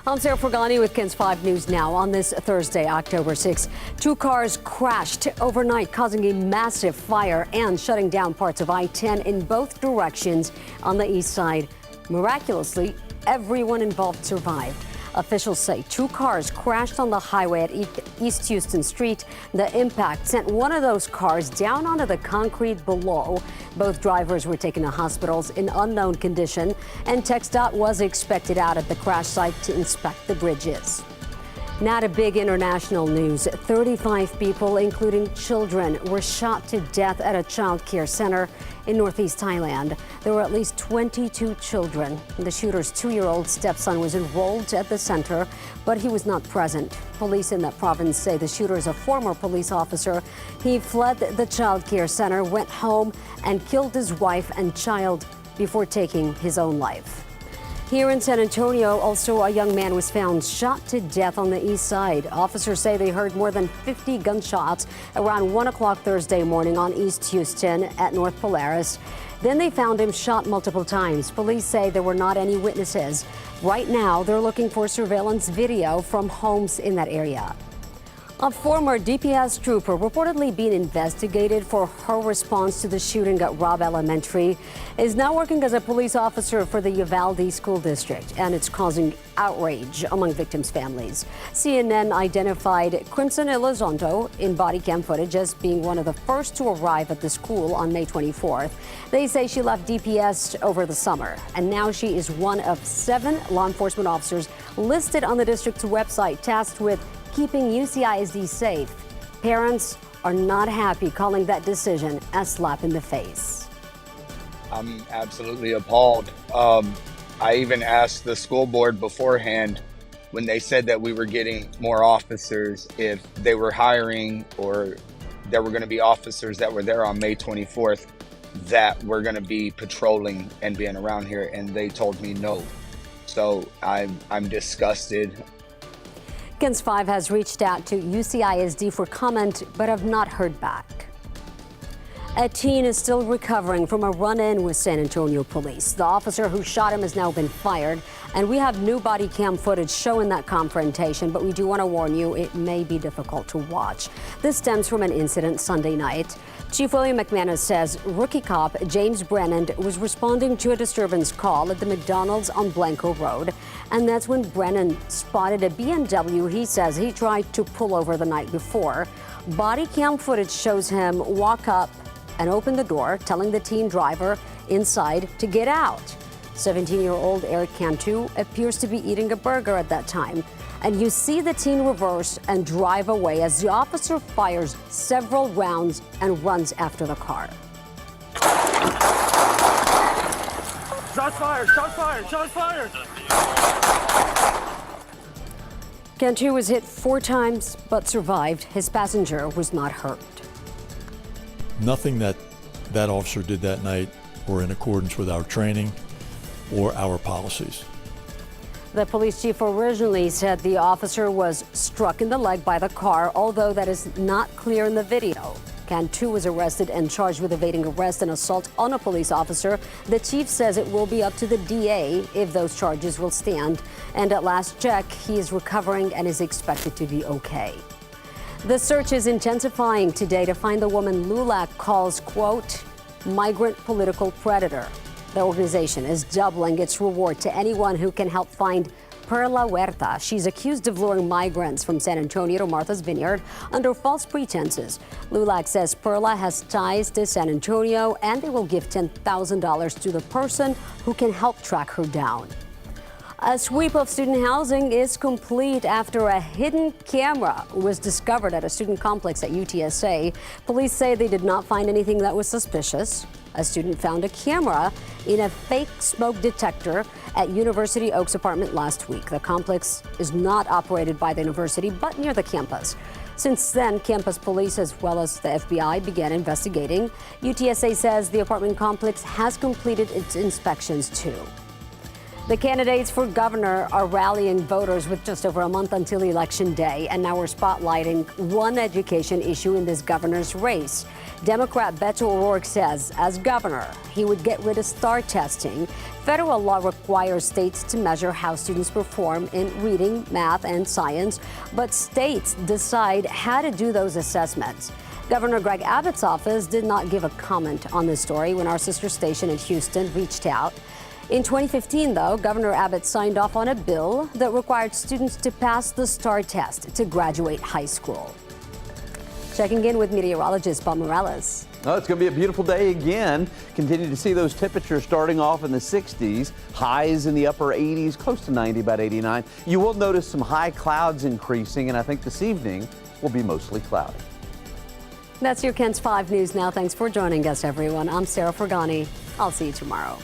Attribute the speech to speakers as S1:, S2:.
S1: I'm Sarah Fergani with KENS 5 News Now. On this Thursday, October 6th, two cars crashed overnight, causing a massive fire and shutting down parts of I-10 in both directions on the east side. Miraculously, everyone involved survived. Officials say two cars crashed on the highway at East Houston Street. The impact sent one of those cars down onto the concrete below. Both drivers were taken to hospitals in unknown condition, and TxDOT was expected out at the crash site to inspect the bridges. Now to big international news. 35 people, including children, were shot to death at a child care center in northeast Thailand. There were at least 22 children. The shooter's 2-year-old stepson was enrolled at the center, but he was not present. Police in that province say the shooter is a former police officer. He fled the child care center, went home, and killed his wife and child before taking his own life. Here in San Antonio, also a young man was found shot to death on the east side. Officers say they heard more than 50 gunshots around 1 o'clock Thursday morning on East Houston at North Polaris. Then they found him shot multiple times. Police say there were not any witnesses. Right now, they're looking for surveillance video from homes in that area. A former DPS trooper reportedly being investigated for her response to the shooting at Robb Elementary is now working as a police officer for the Uvalde School District, and it's causing outrage among victims' families. CNN identified Crimson Elizondo in body cam footage as being one of the first to arrive at the school on May 24th. They say she left DPS over the summer, and now she is one of 7 law enforcement officers listed on the district's website tasked with keeping UCISD safe. Parents are not happy, calling that decision a slap in the face.
S2: I'm absolutely appalled. I even asked the school board beforehand when they said that we were getting more officers if they were hiring or there were going to be officers that were there on May 24th that were going to be patrolling and being around here, and they told me no. So I'm disgusted.
S1: KENS 5 has reached out to UCISD for comment, but have not heard back. A teen is still recovering from a run-in with San Antonio police. The officer who shot him has now been fired, and we have new body cam footage showing that confrontation, but we do want to warn you, it may be difficult to watch. This stems from an incident Sunday night. Chief William McManus says rookie cop James Brennan was responding to a disturbance call at the McDonald's on Blanco Road, and that's when Brennan spotted a BMW he says he tried to pull over the night before. Body cam footage shows him walk up and open the door, telling the teen driver inside to get out. 17-year-old Eric Cantu appears to be eating a burger at that time. And you see the teen reverse and drive away as the officer fires several rounds and runs after the car.
S3: Shots fired! Shots fired! Shots fired!
S1: Cantu was hit 4 times but survived. His passenger was not hurt.
S4: Nothing that officer did that night were in accordance with our training or our policies.
S1: The police chief originally said the officer was struck in the leg by the car, although that is not clear in the video. Cantu was arrested and charged with evading arrest and assault on a police officer. The chief says it will be up to the DA if those charges will stand. And at last check, he is recovering and is expected to be okay. The search is intensifying today to find the woman LULAC calls, quote, migrant political predator. The organization is doubling its reward to anyone who can help find Perla Huerta. She's accused of luring migrants from San Antonio to Martha's Vineyard under false pretenses. LULAC says Perla has ties to San Antonio, and they will give $10,000 to the person who can help track her down. A sweep of student housing is complete after a hidden camera was discovered at a student complex at UTSA. Police say they did not find anything that was suspicious. A student found a camera in a fake smoke detector at University Oaks apartment last week. The complex is not operated by the university, but near the campus. Since then, campus police as well as the FBI began investigating. UTSA says the apartment complex has completed its inspections too. The candidates for governor are rallying voters with just over a month until Election Day, and now we're spotlighting one education issue in this governor's race. Democrat Beto O'Rourke says, as governor, he would get rid of STAR testing. Federal law requires states to measure how students perform in reading, math, and science, but states decide how to do those assessments. Governor Greg Abbott's office did not give a comment on this story when our sister station in Houston reached out. In 2015, though, Governor Abbott signed off on a bill that required students to pass the STAR test to graduate high school. Checking in with meteorologist Bob Morales.
S5: Oh, it's going to be a beautiful day again. Continue to see those temperatures starting off in the 60s, highs in the upper 80s, close to 90, about 89. You will notice some high clouds increasing, and I think this evening will be mostly cloudy.
S1: That's your KENS 5 News now. Thanks for joining us, everyone. I'm Sarah Fergani. I'll see you tomorrow.